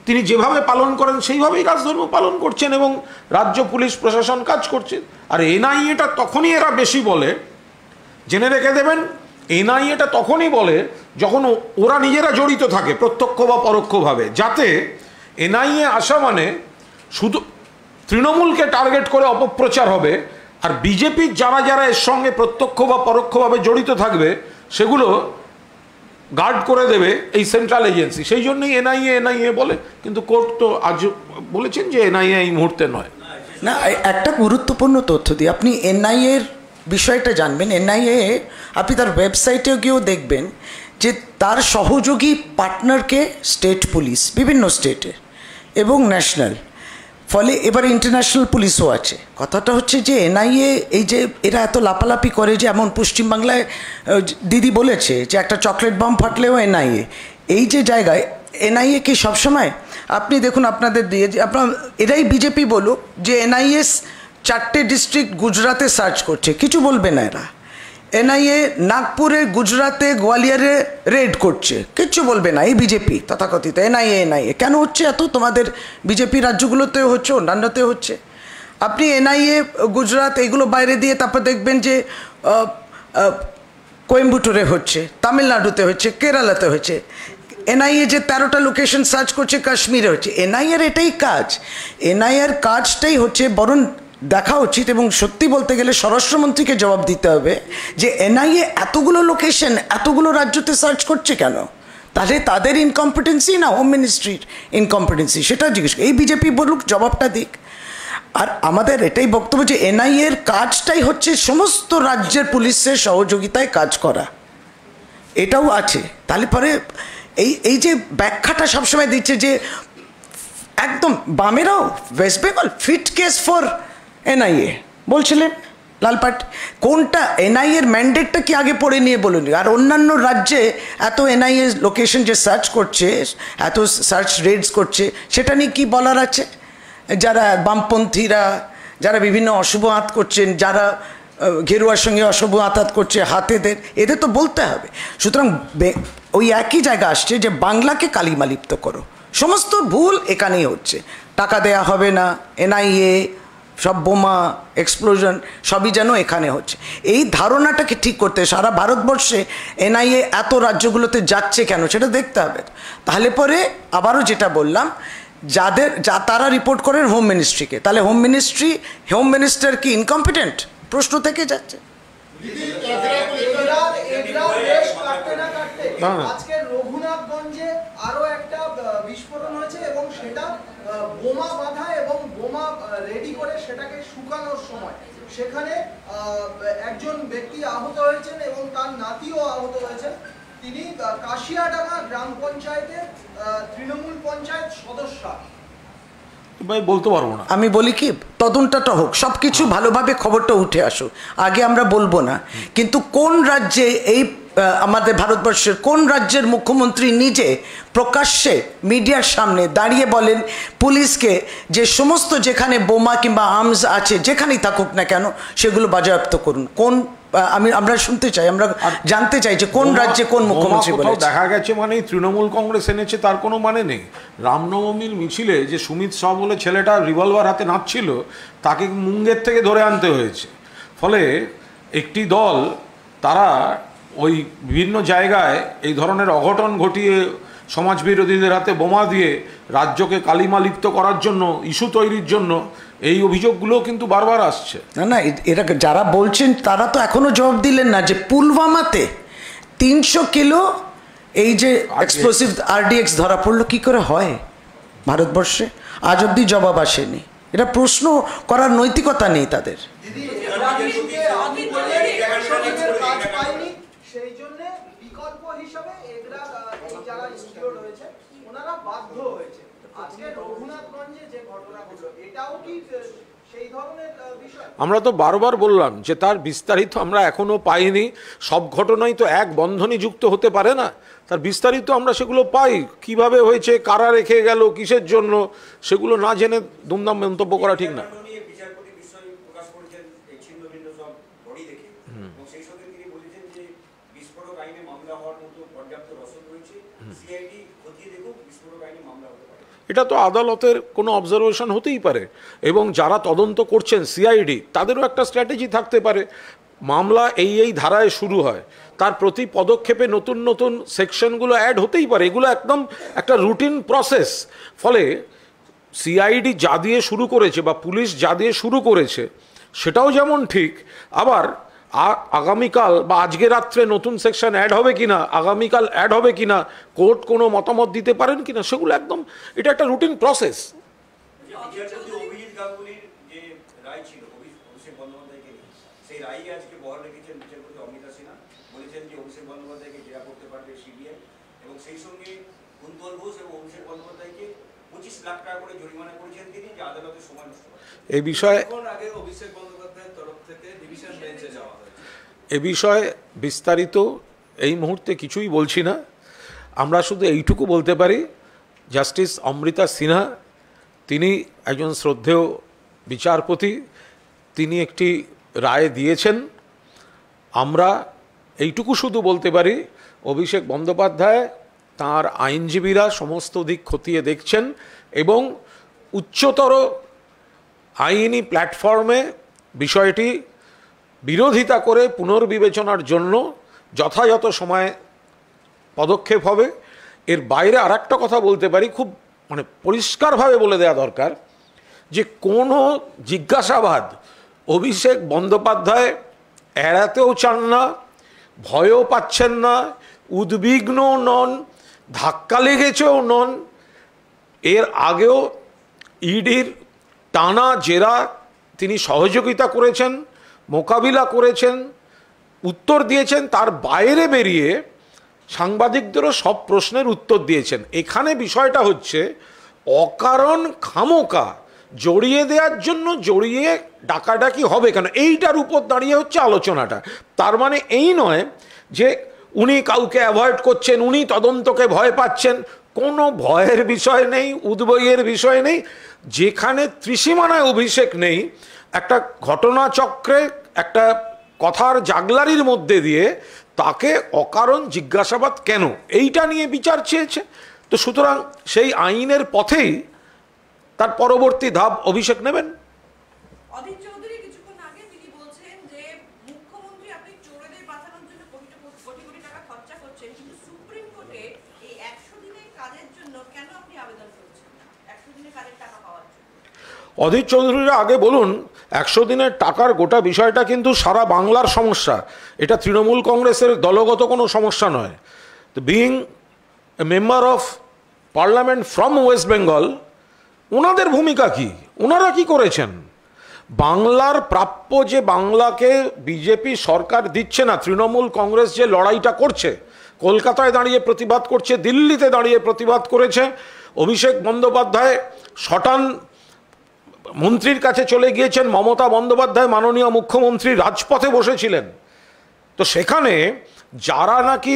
তিনি যেভাবে পালন করেন সেইভাবেই রাজধর্ম পালন করছেন, এবং রাজ্য পুলিশ প্রশাসন কাজ করছে। আর এনআইএটা তখনই এরা বেশি বলে, জেনে রেখে দেবেন, এনআইএটা তখনই বলে যখন ওরা নিজেরা জড়িত থাকে প্রত্যক্ষ বা পরোক্ষভাবে, যাতে এনআইএ আসা মানে শুধু তৃণমূলকে টার্গেট করে অপপ্রচার হবে, আর বিজেপির যারা যারা এর সঙ্গে প্রত্যক্ষ বা পরোক্ষভাবে জড়িত থাকবে সেগুলো গার্ড করে দেবে এই সেন্ট্রাল এজেন্সি। সেই জন্যই এনআইএ বলে, কিন্তু কোর্ট তো আজ বলেছেন যে এনআইএ এই মুহূর্তে নয়। না, একটা গুরুত্বপূর্ণ তথ্য দিই, আপনি এনআইএর বিষয়টা জানবেন। এনআইএ আপনি তার ওয়েবসাইটেও গিয়েও দেখবেন যে তার সহযোগী পার্টনারকে স্টেট পুলিশ, বিভিন্ন স্টেটের এবং ন্যাশনাল, ফলে এবার ইন্টারন্যাশনাল পুলিশও আছে। কথাটা হচ্ছে যে এনআইএ এই যে এরা এত লাপালাপি করে, যে এমন পশ্চিমবাংলায় দিদি বলেছে যে একটা চকলেট বম ফাটলেও এনআইএ, এই যে জায়গায় এনআইএ কি সবসময়, আপনি দেখুন আপনাদের দিয়ে যে এরাই বিজেপি বলুক যে এনআইএ 4টে ডিস্ট্রিক্ট গুজরাতে সার্চ করছে, কিছু বলবে না এরা। এনআইএ নাগপুরে, গুজরাতে, গোয়ালিয়রে রেড করছে, কিচ্ছু বলবে না এই বিজেপি তথাকথিত। এনআইএ কেন হচ্ছে এত? তোমাদের বিজেপি রাজ্যগুলোতেও হচ্ছে, অন্যান্যতেও হচ্ছে। আপনি এনআইএ গুজরাট এইগুলো বাইরে দিয়ে তারপর দেখবেন যে কোয়েম্বাটুরে হচ্ছে, তামিলনাড়ুতে হচ্ছে, কেরালাতে হচ্ছে। এনআইএ যে 13টা লোকেশন সার্চ করছে কাশ্মীরে হচ্ছে। এনআইএর এটাই কাজ, এনআইএর কাজটাই হচ্ছে, বরং দেখা উচিত এবং সত্যি বলতে গেলে স্বরাষ্ট্রমন্ত্রীকে জবাব দিতে হবে যে এনআইএ এতগুলো লোকেশন এতগুলো রাজ্যতে সার্চ করছে কেন? তাহলে তাদের ইনকম্পিটেন্সি না হোম মিনিস্ট্রির ইনকম্পিটেন্সি, সেটা জিজ্ঞেস, এই বিজেপি বলুক, জবাবটা দিক। আর আমাদের এটাই বক্তব্য যে এনআইএর কাজটাই হচ্ছে সমস্ত রাজ্যের পুলিশের সহযোগিতায় কাজ করা, এটাও আছে। তাহলে পরে এই যে ব্যাখ্যাটা সবসময় দিচ্ছে যে একদম বামেরাও West Bengal fit case for NIA বলছিলেন লালপাট, কোনটা এনআইএর ম্যান্ডেটটা কি আগে পড়ে নিয়ে বলুন। আর অন্যান্য রাজ্যে এত এনআইএ লোকেশন যে সার্চ করছে, এত সার্চ রেডস করছে, সেটা নিয়ে কী বলার আছে? যারা বামপন্থীরা, যারা বিভিন্ন অশুভ হাত করছেন, যারা ঘেরুয়ার সঙ্গে অশুভ আঘাত করছে হাতেদের, এদের তো বলতে হবে। সুতরাং ওই একই জায়গা আসছে যে বাংলাকে কালিমালিপ্ত করো, সমস্ত ভুল এখানেই হচ্ছে। টাকা দেয়া হবে না, এনআইএ সব বোমা এক্সপ্লোশন সবই যেন এখানে হচ্ছে। এই ধারণাটাকে ঠিক করতে সারা ভারতবর্ষে এনআইএ এত রাজ্যগুলোতে যাচ্ছে কেন সেটা দেখতে হবে। তাহলে পরে আবারও যেটা বললাম, তারা রিপোর্ট করেন হোম মিনিস্ট্রিকে, তাহলে হোম মিনিস্টার কি ইনকম্পিটেন্ট? প্রশ্ন থেকে যাচ্ছে। আজকে রঘুনাথগঞ্জে আরো একটা বিস্ফোরণ হয়েছে এবং সেটা বোমা বাঁধা এবং বোমা রেডি করে সেটাকে শুকানোর সময় সেখানে একজন ব্যক্তি আহত হয়েছেন এবং তার নাতিও আহত হয়েছেন। তিনি কাশিয়াডাঙ্গা গ্রাম পঞ্চায়েতের তৃণমূল পঞ্চায়েত সদস্য। ভাই বলতে পারবো না, আমি বলি কি, তদন্তটা হোক, সব কিছু ভালোভাবে খবরটা উঠে আসুক, আগে আমরা বলবো না। কিন্তু কোন রাজ্যে এই আমাদের ভারতবর্ষের কোন রাজ্যের মুখ্যমন্ত্রী নিজে প্রকাশ্যে মিডিয়ার সামনে দাঁড়িয়ে বলেন পুলিশকে যে সমস্ত যেখানে বোমা কিংবা আর্মস আছে যেখানেই থাকুক না কেন সেগুলো বাজেয়াপ্ত করুন? কোন আমরা শুনতে চাই, আমরা জানতে চাই যে কোন রাজ্যে কোন মুখ্যমন্ত্রী বলেছে। দেখা গেছে মানে তৃণমূল কংগ্রেস এনেছে তার কোনো মানে নেই। রামনবমীর মিছিলে যে সুমিত শাহ বলে ছেলেটা রিভলভার হাতে নাচছিল তাকে মুঙ্গের থেকে ধরে আনতে হয়েছে। ফলে একটি দল তারা ওই বিভিন্ন জায়গায় এই ধরনের অঘটন ঘটিয়ে সমাজ বিরোধীদের হাতে বোমা দিয়ে রাজ্যকে কালিমা লিপ্ত করার জন্য, ইস্যু তৈরির জন্য এই অভিযোগগুলো কিন্তু বারবার আসছে। না না, এরা যারা বলছেন তারা তো এখনো জবাব দিলেন না যে পুলওয়ামাতে 300 কিলো এই যে এক্সপ্লোসিভ আরডিএক্স ধরা পড়লো কি করে হয় ভারতবর্ষে? আজ অব্দি জবাব আসেনি। এটা প্রশ্ন করার নৈতিকতা নেই তাদের। সেই জন্য বিকল্প হিসাবে এগরা যারা ইনজিওর্ড হয়েছে ওনারা বাধ্য হয়েছে। আজকে রঘুনাথগঞ্জে যে ঘটনা ঘটলো এটাও কি সেই ধরনের বিষয়? আমরা তো বারবার বললাম যে তার বিস্তারিত আমরা এখনো পাইনি। সব ঘটনাই তো এক বন্ধনে যুক্ত হতে পারে না, তার বিস্তারিত আমরা সেগুলো পাই। কিভাবে হয়েছে, কারা রেখে গেল, কিসের জন্য, সেগুলো না জেনে দুমদাম মন্তব্য করা ঠিক না। এটা তো আদালতের কোনো অবজারভেশন হতেই পারে, এবং যারা তদন্ত করছেন সিআইডি তাদেরও একটা স্ট্র্যাটেজি থাকতে পারে। মামলা এই ধারায় শুরু হয়, তার প্রতি পদক্ষেপে নতুন নতুন সেকশনগুলো অ্যাড হতেই পারে। এগুলো একদম একটা রুটিন প্রসেস। ফলে সিআইডি যা দিয়ে শুরু করেছে বা পুলিশ যা দিয়ে শুরু করেছে সেটাও যেমন ঠিক, আবার আগামীকাল বা আজকে রাত্রে নতুন সেকশন অ্যাড হবে কিনা, আগামীকাল অ্যাড হবে কিনা, কোর্ট কোনো মতামত দিতে পারেন কিনা, সেগুলো একদম এটা একটা রুটিন প্রসেস। এই বিষয়ে বিস্তারিত এই মুহূর্তে কিছুই বলছি না। আমরা শুধু এইটুকু বলতে পারি, জাস্টিস অমৃতা সিনহা তিনি একজন শ্রদ্ধেয় বিচারপতি, তিনি একটি রায় দিয়েছেন। আমরা এইটুকু শুধু বলতে পারি, অভিষেক বন্দ্যোপাধ্যায় তাঁর আইনজীবীরা সমস্ত দিক খতিয়ে দেখছেন এবং উচ্চতর আইনি প্ল্যাটফর্মে বিষয়টি বিরোধিতা করে পুনর্বিবেচনার জন্য যথাযথ সময়ে পদক্ষেপ হবে। এর বাইরে আর একটা কথা বলতে পারি, খুব পরিষ্কারভাবে বলে দেওয়া দরকার যে কোনো জিজ্ঞাসাবাদ অভিষেক বন্দ্যোপাধ্যায় এড়াতেও চান না, ভয়ও পাচ্ছেন না, উদ্বিগ্নও নন, ধাক্কা লেগেছেও নন। এর আগেও ইডির টানা জেরা তিনি সহযোগিতা করেছেন, মোকাবিলা করেছেন, উত্তর দিয়েছেন, তার বাইরে বেরিয়ে সাংবাদিকদেরও সব প্রশ্নের উত্তর দিয়েছেন। এখানে বিষয়টা হচ্ছে অকারণ খামোকা জড়িয়ে দেওয়ার জন্য জড়িয়ে ডাকাডাকি হবে কেন, এইটার উপর দাঁড়িয়ে হচ্ছে আলোচনাটা। তার মানে এই নয় যে উনি কাউকে অ্যাভয়েড করছেন, উনি তদন্তকে ভয় পাচ্ছেন, কোনো ভয়ের বিষয় নেই, উদ্বেগের বিষয় নেই। যেখানে ত্রিসীমানায় অভিষেক নেই, একটা ঘটনাচক্রে একটা কথার জাগলারির মধ্যে দিয়ে তাকে অকারণ জিজ্ঞাসাবাদ কেন, এইটা নিয়ে বিচার চেয়েছে। তো সুতরাং সেই আইনের পথেই তার পরবর্তী ধাপ অভিষেক নেবেন। অধীর চৌধুরী কিছুক্ষণ আগে তিনি বলছেন যে মুখ্যমন্ত্রী আপনি চোরেদের বাঁচানোর জন্য কোটি কোটি টাকা খরচা করছেন, কিন্তু সুপ্রিম কোর্টে এই 100 দিনের কাজের জন্য কেন আপনি আবেদন করছেন, 100 দিনের কাজের টাকা পাওয়ার জন্য? অধীর চৌধুরীরা আগে বলুন, 100 দিনের টাকার গোটা বিষয়টা কিন্তু সারা বাংলার সমস্যা, এটা তৃণমূল কংগ্রেসের দলগত কোনো সমস্যা নয়। Being a member of parliament from West Bengal, ওনাদের ভূমিকা কি, ওনারা কি করেছেন? বাংলার প্রাপ্য যে বাংলাকে বিজেপি সরকার দিচ্ছে না, তৃণমূল কংগ্রেস যে লড়াইটা করছে, কলকাতায় দাঁড়িয়ে প্রতিবাদ করছে, দিল্লিতে দাঁড়িয়ে প্রতিবাদ করেছে, অভিষেক বন্দ্যোপাধ্যায় শটান মন্ত্রীর কাছে চলে গিয়েছেন, মমতা বন্দ্যোপাধ্যায় মাননীয় মুখ্যমন্ত্রী রাজপথে বসেছিলেন। তো সেখানে যারা নাকি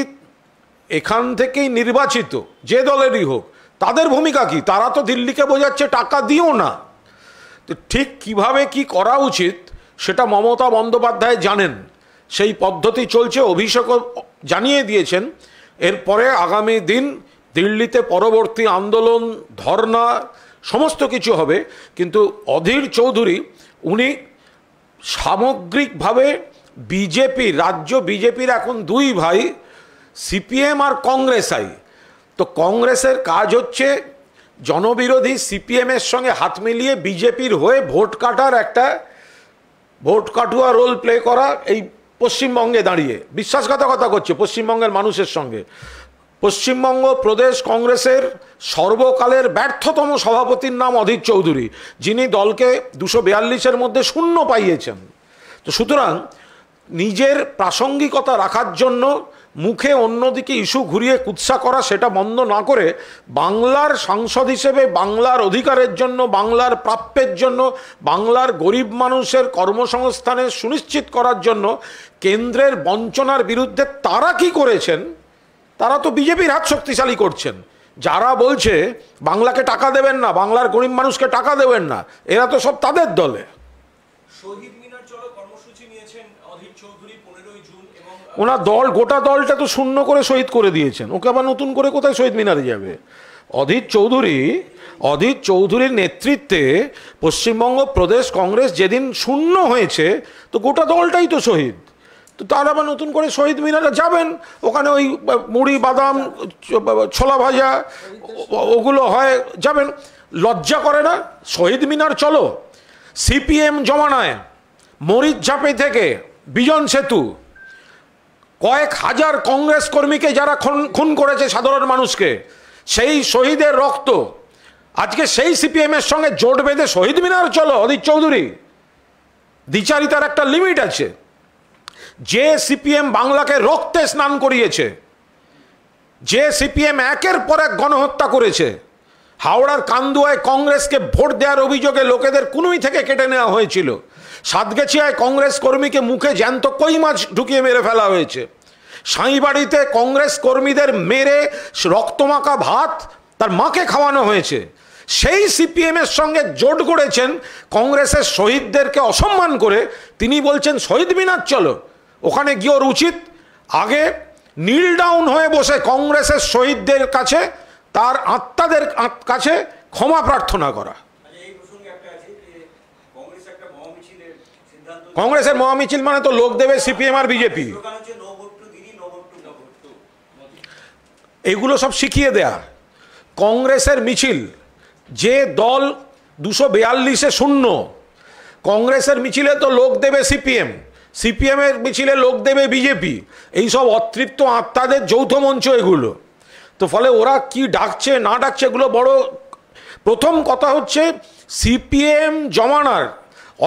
এখান থেকেই নির্বাচিত, যে দলেরই হোক, তাদের ভূমিকা কি? তারা তো দিল্লিকে বোঝাচ্ছে টাকা দিও না। তো ঠিক কিভাবে কি করা উচিত সেটা মমতা বন্দ্যোপাধ্যায় জানেন, সেই পদ্ধতি চলছে, অভিষেকও জানিয়ে দিয়েছেন। এরপরে আগামী দিন দিল্লিতে পরবর্তী আন্দোলন, ধর্না, সমস্ত কিছু হবে। কিন্তু অধীর চৌধুরী উনি সামগ্রিকভাবে বিজেপি, রাজ্য বিজেপির এখন দুই ভাই, সিপিএম আর কংগ্রেস। তো কংগ্রেসের কাজ হচ্ছে জনবিরোধী সিপিএমের সঙ্গে হাত মিলিয়ে বিজেপির হয়ে ভোট কাটার একটা ভোট কাটুয়া রোল প্লে করা, এই পশ্চিমবঙ্গে দাঁড়িয়ে বিশ্বাসঘাতকতা করছে পশ্চিমবঙ্গের মানুষের সঙ্গে। পশ্চিমবঙ্গ প্রদেশ কংগ্রেসের সর্বকালের ব্যর্থতম সভাপতির নাম অধীর চৌধুরী, যিনি দলকে 242-এর মধ্যে শূন্য পাইয়েছেন। তো সুতরাং নিজের প্রাসঙ্গিকতা রাখার জন্য মুখে অন্যদিকে ইস্যু ঘুরিয়ে কুৎসা করা, সেটা বন্ধ না করে বাংলার সাংসদ হিসেবে বাংলার অধিকারের জন্য, বাংলার প্রাপ্যের জন্য, বাংলার গরিব মানুষের কর্মসংস্থানের সুনিশ্চিত করার জন্য কেন্দ্রের বঞ্চনার বিরুদ্ধে তারা কি করেছেন, তারা তো বিজেপির হাত শক্তিশালী করছেন। যারা বলছে বাংলাকে টাকা দেবেন না, বাংলার গরিব মানুষকে টাকা দেবেন না, এরা তো সব তাদের দলে। শহীদ মিনার চলো কর্মসূচি নিয়েছেন অধীর চৌধুরী 15ই জুন, এবং ওনার দল, গোটা দলটা তো শূন্য করে শহীদ করে দিয়েছেন, ওকে আবার নতুন করে কোথায় শহীদ মিনারে যাবে? অধীর চৌধুরীর নেতৃত্বে পশ্চিমবঙ্গ প্রদেশ কংগ্রেস যেদিন শূন্য হয়েছে, তো গোটা দলটাই তো শহীদ। তো তার আবার নতুন করে শহীদ মিনারে যাবেন, ওখানে ওই মুড়ি, বাদাম, ছোলা ভাজা ওগুলো হয়, যাবেন। লজ্জা করে না? শহীদ মিনার চলো। সিপিএম জমানায় মরিচঝাপে থেকে বিজন সেতু, কয়েক হাজার কংগ্রেস কর্মীকে যারা খুন করেছে সাধারণ মানুষকে, সেই শহীদের রক্ত আজকে সেই সিপিএমের সঙ্গে জোট বেঁধে শহীদ মিনার চলো। অধীর চৌধুরী, দ্বিচারিতার একটা লিমিট আছে। যে সিপিএম বাংলাকে রক্তে স্নান করিয়েছে, যে সিপিএম একের পর এক গণহত্যা করেছে, হাওড়ার কান্দুয়ায় কংগ্রেসকে ভোট দেওয়ার অভিযোগে লোকেদের কুনুই থেকে কেটে নেওয়া হয়েছিল, সাতগেছিয়ায় কংগ্রেস কর্মীকে মুখে জ্যান্ত কই মাছ ঢুকিয়ে মেরে ফেলা হয়েছে, সাঁইবাড়িতে কংগ্রেস কর্মীদের মেরে রক্তমাখা ভাত তার মাকে খাওয়ানো হয়েছে, সেই সিপিএমের সঙ্গে জোট গড়েছেন কংগ্রেসের শহীদদেরকে অসম্মান করে। তিনি বলছেন শহীদ মিনার চলো। ওখানে গিয়ে ওর উচিত আগে নীল ডাউন হয়ে বসে কংগ্রেসের শহীদদের কাছে, তার আত্মাদের কাছে ক্ষমা প্রার্থনা করা। কংগ্রেসের মহামিছিল মানে তো লোক দেবে সিপিএম আর বিজেপি, এগুলো সব শিখিয়ে দেয়া। কংগ্রেসের মিছিল, যে দল 242-এ শূন্য, কংগ্রেসের মিছিলে তো লোক দেবে সিপিএম, সিপিএমের মিছিলে লোক দেবে বিজেপি, এইসব অতৃপ্ত আত্মাদের যৌথ মঞ্চ এগুলো। তো ফলে ওরা কি ডাকছে না ডাকছে এগুলো বড়। প্রথম কথা হচ্ছে সিপিএম জমানার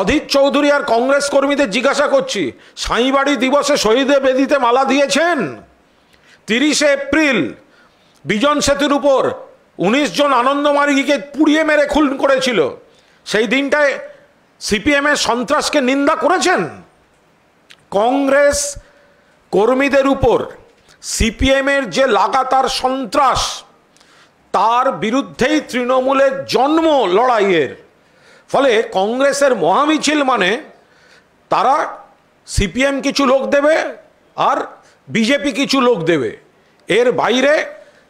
অধীর চৌধুরী আর কংগ্রেস কর্মীদের জিজ্ঞাসা করছি, সাঁইবাড়ি দিবসে শহীদের বেদিতে মালা দিয়েছেন? 30শে এপ্রিল বিজন সেতুর উপর 19 জন আনন্দমার্গীকে পুড়িয়ে মেরে খুন করেছিল, সেই দিনটায় সিপিএমের সন্ত্রাসকে নিন্দা করেছেন? কংগ্রেস কর্মীদের উপর সিপিএমের যে লাগাতার সন্ত্রাস, তার বিরুদ্ধেই তৃণমূলের জন্ম লড়াইয়ের। ফলে কংগ্রেসের মহামিছিল মানে তারা সিপিএম কিছু লোক দেবে আর বিজেপি কিছু লোক দেবে, এর বাইরে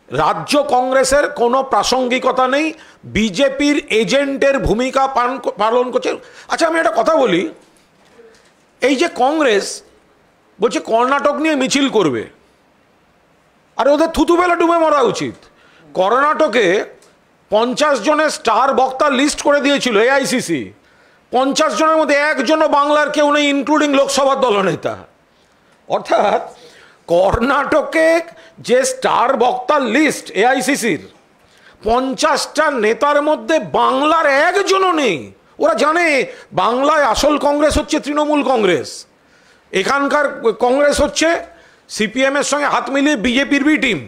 রাজ্য কংগ্রেসের কোনো প্রাসঙ্গিকতা নেই, বিজেপির এজেন্টের ভূমিকা পালন করছে। আচ্ছা আমি একটা কথা বলি, এই যে কংগ্রেস বলছে কর্ণাটক নিয়ে মিছিল করবে, আরে ওদের থুতুবেলা ডুবে মরা উচিত। কর্ণাটকে 50 জনের স্টার বক্তার লিস্ট করে দিয়েছিল এআইসিসি, 50 জনের মধ্যে একজনও বাংলার কেউ নেই, ইনক্লুডিং লোকসভার দলনেতা। অর্থাৎ কর্ণাটকে যে স্টার বক্তার লিস্ট এআইসিসির 50টা নেতার মধ্যে বাংলার একজনও নেই। ওরা জানে বাংলায় আসল কংগ্রেস হচ্ছে তৃণমূল কংগ্রেস, এখানকার কংগ্রেস হচ্ছে সিপিএমের সঙ্গে হাত মিলিয়ে বিজেপির বি টিম।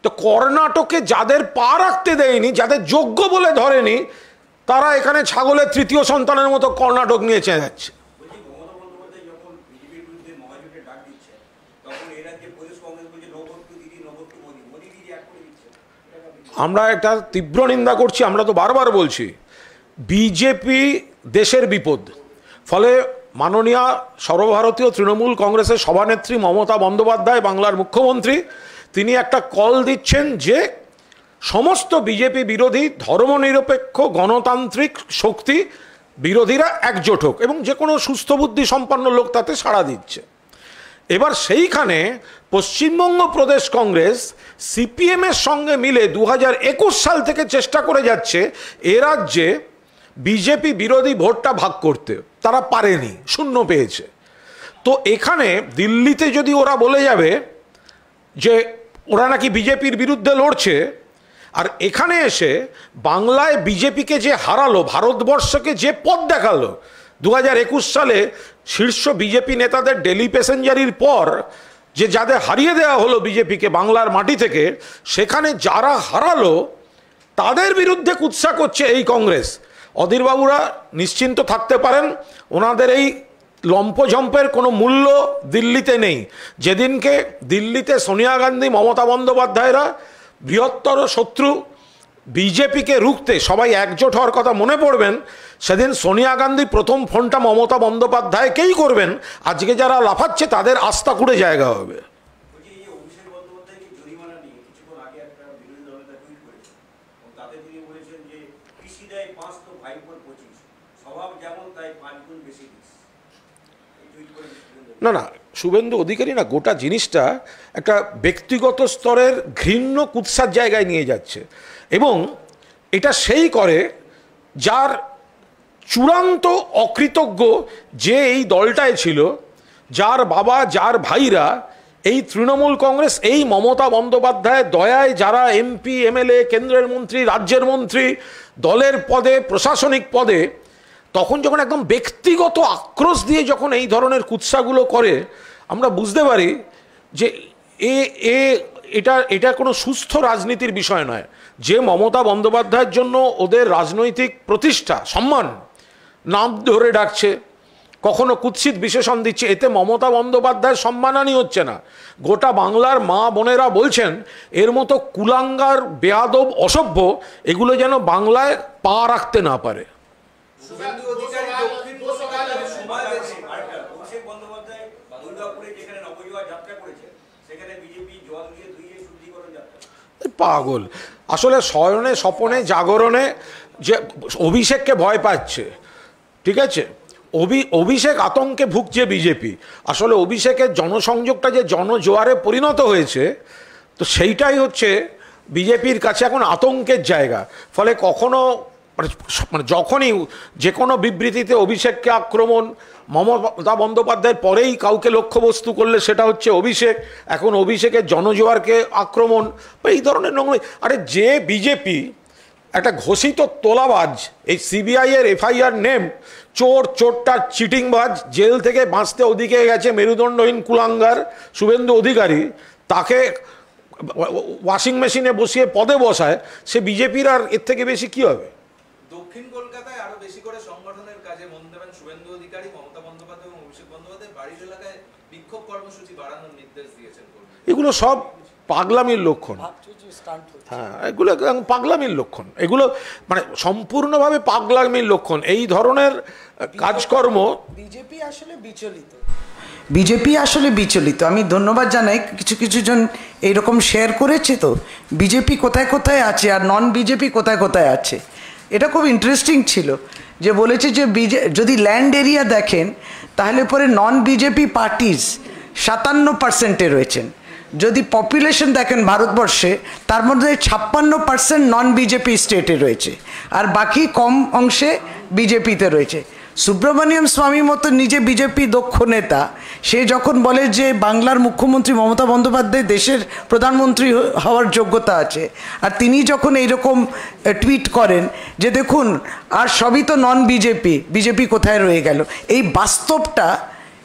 তো কর্ণাটকে যাদের পা রাখতে দেয়নি, যাদের যোগ্য বলে ধরেনি, তারা এখানে ছাগলের তৃতীয় সন্তানের মতো কর্ণাটক নিয়ে চেয়ে যাচ্ছে। আমরা একটা তীব্র নিন্দা করছি, আমরা তো বারবার বলছি বিজেপি দেশের বিপদ। ফলে মাননীয় সর্বভারতীয় তৃণমূল কংগ্রেসের সভানেত্রী মমতা বন্দ্যোপাধ্যায়, বাংলার মুখ্যমন্ত্রী, তিনি একটা কল দিচ্ছেন যে সমস্ত বিজেপি বিরোধী ধর্মনিরপেক্ষ গণতান্ত্রিক শক্তি বিরোধীরা একজোট হোক, এবং যে কোনো সুস্থ বুদ্ধি সম্পন্ন লোক তাতে সাড়া দিচ্ছে। এবার সেইখানে পশ্চিমবঙ্গ প্রদেশ কংগ্রেস সিপিএমের সঙ্গে মিলে 2021 সাল থেকে চেষ্টা করে যাচ্ছে এ রাজ্যে বিজেপি বিরোধী ভোটটা ভাগ করতে, তারা পারেনি, শূন্য পেয়েছে। তো এখানে দিল্লিতে যদি ওরা বলে যাবে যে ওরা নাকি বিজেপির বিরুদ্ধে লড়ছে, আর এখানে এসে বাংলায় বিজেপিকে যে হারালো, ভারতবর্ষকে যে পথ দেখালো 2021 সালে শীর্ষ বিজেপি নেতাদের ডেলি প্যাসেঞ্জারির পর যে যাদের হারিয়ে দেওয়া হলো বিজেপিকে বাংলার মাটি থেকে, সেখানে যারা হারালো তাদের বিরুদ্ধে কুৎসা করছে এই কংগ্রেস। অধীরবাবুরা নিশ্চিন্ত থাকতে পারেন, ওনাদের এই লম্পঝম্পের কোনো মূল্য দিল্লিতে নেই। যেদিনকে দিল্লিতে সোনিয়া গান্ধী, মমতা বন্দ্যোপাধ্যায়রা বৃহত্তর শত্রু বিজেপিকে রুখতে সবাই একজোট হওয়ার কথা মনে পড়বেন, সেদিন সোনিয়া গান্ধী প্রথম ফোনটা মমতা বন্দ্যোপাধ্যায়কেই করবেন। আজকে যারা লাফাচ্ছে তাদের আস্থা কুড়ে জায়গা হবে। না না, শুভেন্দু অধিকারী না গোটা জিনিসটা একটা ব্যক্তিগত স্তরের ঘৃণ্য কুৎসার জায়গায় নিয়ে যাচ্ছে, এবং এটা সেই করে যার চূড়ান্ত অকৃতজ্ঞ যে এই দলটায় ছিল, যার বাবা, যার ভাইরা এই তৃণমূল কংগ্রেস, এই মমতা বন্দ্যোপাধ্যায়ের দয়ায় যারা এমপি, এমএলএ, কেন্দ্রের মন্ত্রী, রাজ্যের মন্ত্রী, দলের পদে, প্রশাসনিক পদে, তখন যখন একদম ব্যক্তিগত আক্রোশ দিয়ে যখন এই ধরনের কুৎসাগুলো করে, আমরা বুঝতে পারি যে এটা কোনো সুস্থ রাজনীতির বিষয় নয়। যে মমতা বন্দ্যোপাধ্যায়ের জন্য ওদের রাজনৈতিক প্রতিষ্ঠা, সম্মান, নাম ধরে ডাকছে, কখনো কুৎসিত বিশেষণ দিচ্ছে, এতে মমতা বন্দ্যোপাধ্যায়ের সম্মানহানি হচ্ছে না। গোটা বাংলার মা বোনেরা বলছেন এর মতো কুলাঙ্গার, বেয়াদব, অসভ্য এগুলো যেন বাংলায় পা রাখতে না পারে। পাগল আসলে, শয়নে স্বপনে জাগরণে যে অভিষেককে ভয় পাচ্ছে, ঠিক আছে, অভিষেক আতঙ্কে ভুগছে বিজেপি। আসলে অভিষেকের জনসংযোগটা যে জনজোয়ারে পরিণত হয়েছে, তো সেইটাই হচ্ছে বিজেপির কাছে এখন আতঙ্কের জায়গা। ফলে কখনো মানে যখনই যে কোনো বিবৃতিতে অভিষেককে আক্রমণ, মমতা বন্দ্যোপাধ্যায়ের পরেই কাউকে লক্ষ্যবস্তু করলে সেটা হচ্ছে অভিষেক, এখন অভিষেকের জনজোয়ারকে আক্রমণ, এই ধরনের নোংরা। আরে যে বিজেপি একটা ঘোষিত তোলাবাজ, এই সিবিআইয়ের এফআইআর নেম চোরটা চিটিংবাজ, জেল থেকে বাঁচতে ওদিকে গেছে মেরুদণ্ডহীন কুলাঙ্গার শুভেন্দু অধিকারী, তাকে ওয়াশিং মেশিনে বসিয়ে পদে বসায়, সে বিজেপির আর এর থেকে বেশি কি হবে? দক্ষিণ কলকাতায় আরো বেশি করে সংগঠনের কাজে মন দেবেন শুভেন্দু অধিকারী, মমতা বন্দ্যোপাধ্যায় এবং অভিষেক বন্দ্যোপাধ্যায় বাড়ির এলাকায় বিক্ষোভ কর্মসূচি বাড়ানোর নির্দেশ দিয়েছেন। এগুলো সব পাগলামির লক্ষণ। হ্যাঁ, এগুলো পাগলামির লক্ষণ, এগুলো মানে সম্পূর্ণভাবে পাগলামির লক্ষণ। এই ধরনের কাজকর্ম বিজেপি আসলে বিচলিত, বিজেপি আসলে বিচলিত। আমি ধন্যবাদ জানাই, কিছু কিছু জন এইরকম শেয়ার করেছে। তো বিজেপি কোথায় কোথায় আছে আর নন বিজেপি কোথায় কোথায় আছে, এটা খুব ইন্টারেস্টিং ছিল যে বলেছে যে যদি ল্যান্ড এরিয়া দেখেন তাহলে পরে নন বিজেপি পার্টিজ 57% রয়েছেন। যদি পপুলেশন দেখেন ভারতবর্ষে, তার মধ্যে 56% নন বিজেপি স্টেটে রয়েছে আর বাকি কম অংশে বিজেপিতে রয়েছে। সুব্রমণিয়াম স্বামী মতো নিজে বিজেপি দক্ষ নেতা, সে যখন বলে যে বাংলার মুখ্যমন্ত্রী মমতা বন্দ্যোপাধ্যায় দেশের প্রধানমন্ত্রী হওয়ার যোগ্যতা আছে, আর তিনি যখন এইরকম টুইট করেন যে দেখুন আর সবই তো নন বিজেপি, বিজেপি কোথায় রয়ে গেল, এই বাস্তবটা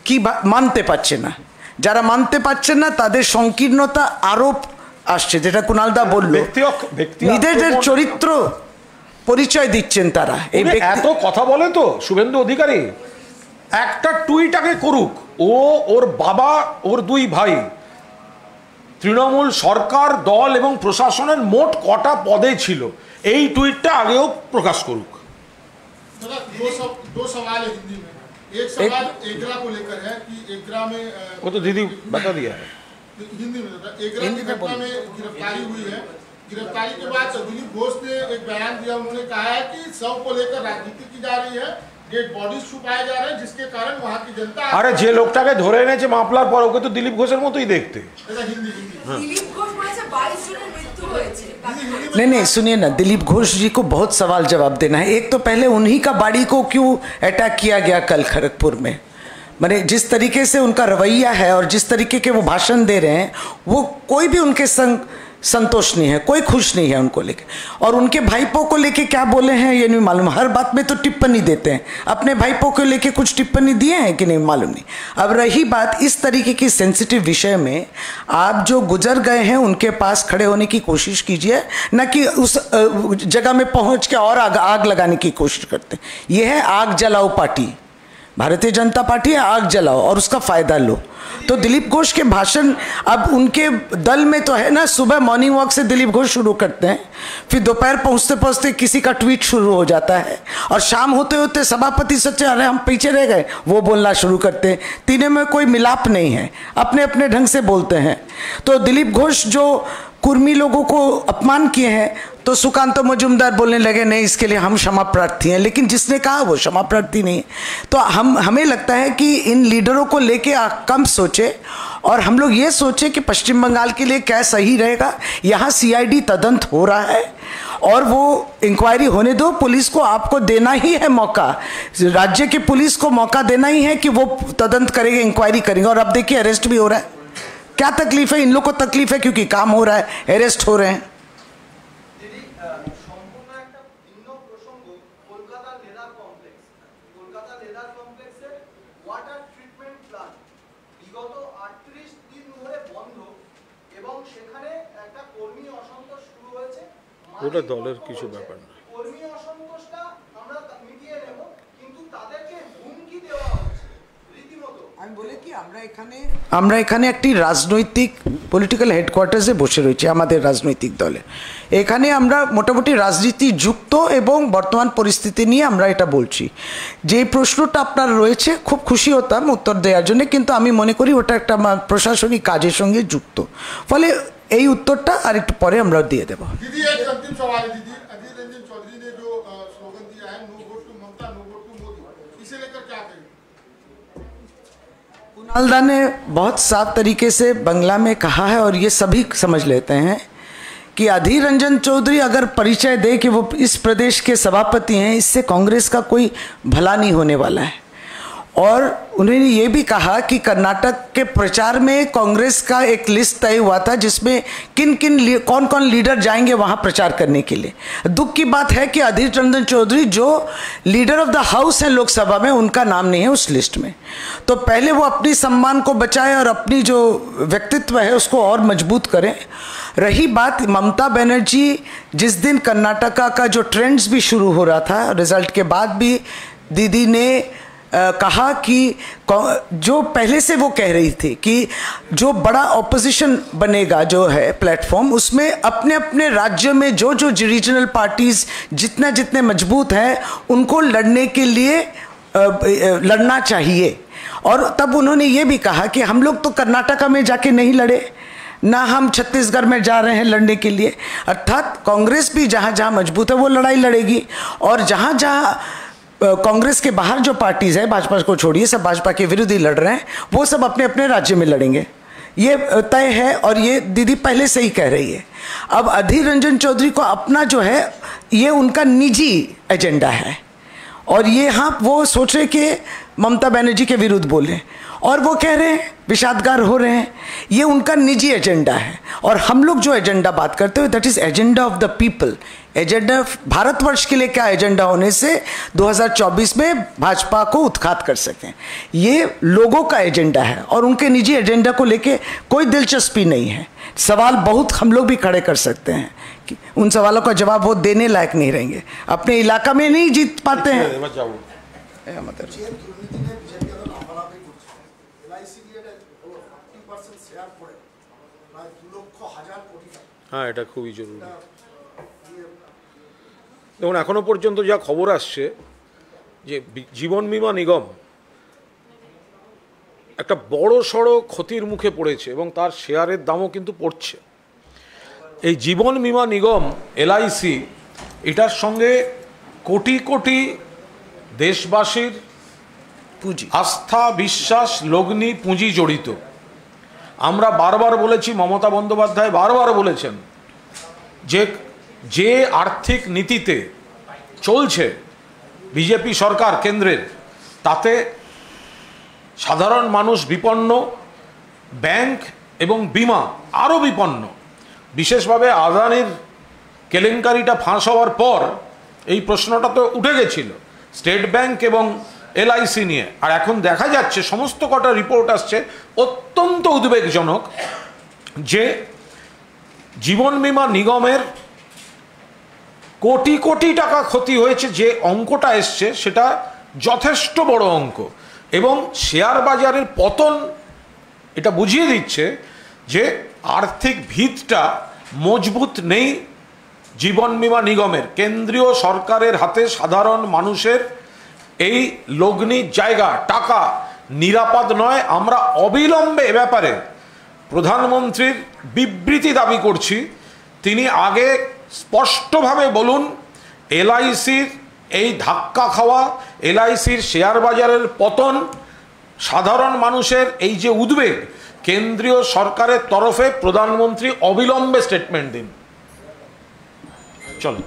কি মানতে পারছে না। যারা মানতে পারছেন না তাদের সংকীর্ণতা আরও আসছে, যেটা কুণালদা বলল, নিজেদের চরিত্র পরিচয় দিচ্ছেন তারা। এই এত কথা বলে তো শুভেন্দু অধিকারী, একটা টুইট আগে করুক। ওর বাবা, ওর দুই ভাই তৃণমূল সরকার দল এবং প্রশাসনের মোট কটা পদে ছিল, এই টুইটটা আগেও প্রকাশ করুক। दो सवाल है हिंदी में। एक सवाल एग्रा को लेकर है कि एग्रा में वो तो दीदी बता दिया है हिंदी में। एग्रा की घटना में गिरफ्तारी हुई है। गिरफ्तारी के बाद दिलीप घोष ने एक बयान दिया, उन्होंने कहा है कि शव को लेकर राजनीति की जा रही है, डेड बॉडीज छुपाए जा रहे हैं, जिसके कारण वहाँ की जनता। अरे যে লোকটাকে ধরে এনেছে মামলার পর, ওকে তো দিলীপ ঘোষের মতোই দেখতে। দিলীপ ঘোষ বলেছে 22 জনের মৃত্যু হয়েছে। नहीं नहीं सुनिए ना, दिलीप घोष जी को बहुत सवाल जवाब देना है। एक तो पहले उन्हीं का बाड़ी को क्यों अटैक किया गया कल खड़गपुर में, मैंने जिस तरीके से उनका रवैया है और जिस तरीके के वो भाषण दे रहे हैं, वो कोई भी उनके संग संतोष नहीं है, कोई खुश नहीं है उनको लेके। और उनके भाईपों को लेके क्या बोले हैं ये नहीं मालूम, हर बात में तो टिप्पणी देते हैं। अपने भाईपों को लेके कुछ टिप्पणी दिए हैं कि नहीं मालूम नहीं। अब रही बात इस तरीके की सेंसिटिव विषय में, आप जो गुजर गए हैं उनके पास खड़े होने की कोशिश कीजिए, न कि उस जगह में पहुँच के और आग लगाने की कोशिश करते हैं। ये है आग जलाओ पार्टी, भारतीय जनता पार्टी है, आग जलाओ और उसका फ़ायदा लो। तो दिलीप घोष के भाषण, अब उनके दल में तो है ना, सुबह मॉर्निंग वॉक से दिलीप घोष शुरू करते हैं, फिर दोपहर पहुँचते पहुँचते किसी का ट्वीट शुरू हो जाता है, और शाम होते होते सभापति सोचे अरे हम पीछे रह गए, वो बोलना शुरू करते हैं। तीनों में कोई मिलाप नहीं है, अपने अपने ढंग से बोलते हैं। तो दिलीप घोष जो कुर्मी लोगों को अपमान किए हैं, तो सुकांत मजुमदार बोलने लगे नहीं इसके लिए हम क्षमा प्रार्थी हैं, लेकिन जिसने कहा वो क्षमा प्रार्थी नहीं है। तो हमें लगता है कि इन लीडरों को लेके कम सोचे और हम लोग ये सोचे कि पश्चिम बंगाल के लिए क्या सही रहेगा। यहाँ CID तदंत हो रहा है और वो इंक्वायरी होने दो, पुलिस को आपको देना ही है मौका, राज्य की पुलिस को मौका देना ही है कि वो तदंत करेंगे, इंक्वायरी करेंगे। और अब देखिए अरेस्ट भी हो रहा है, क्या तकलीफ है इन लोग को? तकलीफ है क्योंकि काम हो रहा है, अरेस्ट हो रहे हैं। ওটা দলের কিছু ব্যাপার না। আমরা এখানে একটি রাজনৈতিক পলিটিক্যাল হেডকোয়ার্টার্সে বসে রয়েছে আমাদের রাজনৈতিক দলে। এখানে আমরা মোটামুটি রাজনীতি যুক্ত এবং বর্তমান পরিস্থিতি নিয়ে আমরা এটা বলছি। যে প্রশ্নটা আপনার রয়েছে খুব খুশি হতাম উত্তর দেওয়ার জন্য, কিন্তু আমি মনে করি ওটা একটা প্রশাসনিক কাজের সঙ্গে যুক্ত, ফলে এই উত্তরটা আর একটু পরে আমরা দিয়ে দেব। दीदी एक अंतिम सवाल है दीदी, अधीर रंजन चौधरी ने जो स्लोगन दिया है no vote to Mamata no vote to Modi, इसे लेकर क्या कहेंगे? कुणालदा ने बहुत साफ तरीके से बंगला में कहा है और ये सभी समझ लेते हैं कि अधीर रंजन चौधरी अगर परिचय दे कि वो इस प्रदेश के सभापति हैं, इससे कांग्रेस का कोई भला नहीं होने वाला है। और उन्होंने ये भी कहा कि कर्नाटक के प्रचार में कांग्रेस का एक लिस्ट तय हुआ था जिसमें कौन कौन लीडर जाएंगे वहाँ प्रचार करने के लिए। दुख की बात है कि अधीर रंजन चौधरी जो लीडर ऑफ द हाउस हैं लोकसभा में, उनका नाम नहीं है उस लिस्ट में। तो पहले वो अपनी सम्मान को बचाए और अपनी जो व्यक्तित्व है उसको और मजबूत करें। रही बात ममता बनर्जी, जिस दिन कर्नाटका का जो ट्रेंड्स भी शुरू हो रहा था, रिजल्ट के बाद भी दीदी ने कहा कि जो पहले से वो कह रही थी कि जो बड़ा ऑपोजिशन बनेगा जो है प्लेटफॉर्म, उसमें अपने अपने राज्य में जो जो रीजनल पार्टीज़ जितने मजबूत हैं उनको लड़ने के लिए लड़ना चाहिए। और तब उन्होंने ये भी कहा कि हम लोग तो कर्नाटका में जाके नहीं लड़े, ना हम छत्तीसगढ़ में जा रहे हैं लड़ने के लिए, अर्थात कांग्रेस भी जहाँ जहाँ मजबूत है वो लड़ाई लड़ेगी, और जहाँ जहाँ कांग्रेस के बाहर जो पार्टीज है, भाजपा को छोड़िए, सब भाजपा के विरुद्ध ही लड़ रहे हैं, वो सब अपने अपने राज्य में लड़ेंगे, ये तय है। और ये दीदी पहले से ही कह रही है। अब अधीर रंजन चौधरी को अपना जो है ये उनका निजी एजेंडा है, और ये हाँ वो सोच रहे कि ममता बनर्जी के विरुद्ध बोले, और वो कह रहे हैं, विषादगार हो रहे हैं, ये उनका निजी एजेंडा है। और हम लोग जो एजेंडा बात करते हुए, that is agenda of the people. Agenda Bharatvarsh के लिए क्या एजेंडा होने से 2024 में भाजपा को उत्खात कर सकें, ये लोगों का एजेंडा है, और उनके निजी एजेंडा को लेके कोई दिलचस्पी नहीं है। सवाल बहुत हम लोग भी खड़े कर सकते हैं कि उन सवालों का जवाब वो देने लायक नहीं रहेंगे, अपने इलाका में नहीं जीत पाते हैं। হ্যাঁ, এটা খুবই জরুরি। দেখুন, এখনো পর্যন্ত যা খবর আসছে যে জীবন বীমা নিগম একটা বড় সড়ো ক্ষতির মুখে পড়েছে, এবং তার শেয়ারের দামও কিন্তু পড়ছে। এই জীবন বীমা নিগম এলআইসি, এটার সঙ্গে কোটি কোটি দেশবাসীর পুঁজি, আস্থা, বিশ্বাস, লগ্নি, পুঁজি জড়িত। আমরা বারবার বলেছি, মমতা বন্দ্যোপাধ্যায় বারবার বলেছেন যে যে আর্থিক নীতিতে চলছে বিজেপি সরকার কেন্দ্রের, তাতে সাধারণ মানুষ বিপন্ন, ব্যাংক এবং বিমা আরও বিপন্ন। বিশেষভাবে আদানির কেলেঙ্কারিটা ফাঁস হওয়ার পর এই প্রশ্নটা তো উঠে গেছিল স্টেট ব্যাংক এবং এলআইসি নিয়ে। আর এখন দেখা যাচ্ছে, সমস্ত কটা রিপোর্ট আসছে অত্যন্ত উদ্বেগজনক, যে জীবন বীমা নিগমের কোটি কোটি টাকা ক্ষতি হয়েছে। যে অঙ্কটা এসছে সেটা যথেষ্ট বড় অঙ্ক, এবং শেয়ার বাজারের পতন এটা বুঝিয়ে দিচ্ছে যে আর্থিক ভিতটা মজবুত নেই জীবন বীমা নিগমের। কেন্দ্রীয় সরকারের হাতে সাধারণ মানুষের এই লগ্নির জায়গা, টাকা নিরাপদ নয়। আমরা অবিলম্বে এ ব্যাপারে প্রধানমন্ত্রীর বিবৃতি দাবি করছি। তিনি আগে স্পষ্টভাবে বলুন, এলআইসির এই ধাক্কা খাওয়া, এলআইসির শেয়ার বাজারের পতন, সাধারণ মানুষের এই যে উদ্বেগ, কেন্দ্রীয় সরকারের তরফে প্রধানমন্ত্রী অবিলম্বে স্টেটমেন্ট দিন। চলো।